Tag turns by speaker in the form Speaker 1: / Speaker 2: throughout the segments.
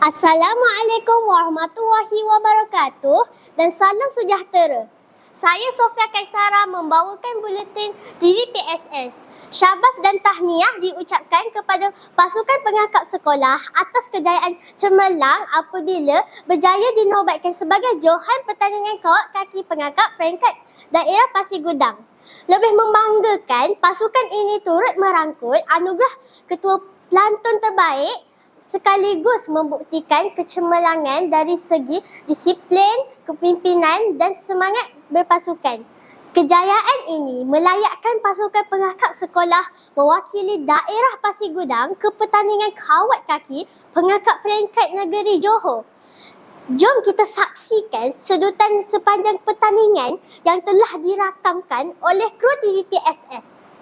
Speaker 1: Assalamualaikum warahmatullahi wabarakatuh dan salam sejahtera. Saya Sofia Kaisara membawakan buletin TVPSS. Syabas dan tahniah diucapkan kepada pasukan pengangkap sekolah atas kejayaan cemerlang apabila berjaya dinobatkan sebagai Johan Pertandingan Kawat Kaki Pengangkap Peringkat Daerah Pasir Gudang. Lebih membanggakan, pasukan ini turut merangkul anugerah Ketua Pelantun Terbaik sekaligus membuktikan kecemerlangan dari segi disiplin, kepimpinan dan semangat berpasukan. Kejayaan ini melayakkan pasukan pengangkap sekolah mewakili daerah Pasir Gudang ke pertandingan kawat kaki pengangkap peringkat negeri Johor. Jom kita saksikan sedutan sepanjang pertandingan yang telah dirakamkan oleh kru TVPSS.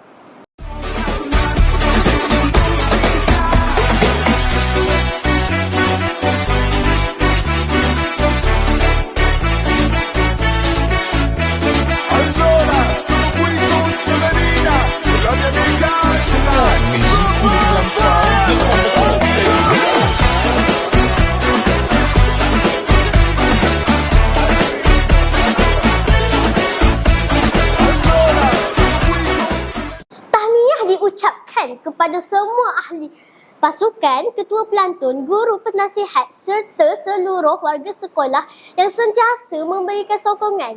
Speaker 1: Diucapkan kepada semua ahli pasukan, ketua pelantun, guru penasihat serta seluruh warga sekolah yang sentiasa memberikan sokongan.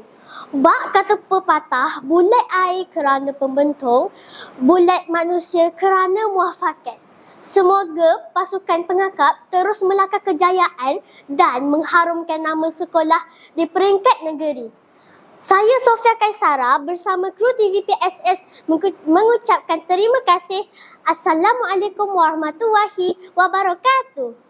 Speaker 1: Bak kata pepatah, bulat air kerana pembentung, bulat manusia kerana muafakat. Semoga pasukan pengangkap terus melangkah kejayaan dan mengharumkan nama sekolah di peringkat negeri. Saya Sofia Kaisara bersama kru TVPSS mengucapkan terima kasih. Assalamualaikum warahmatullahi wabarakatuh.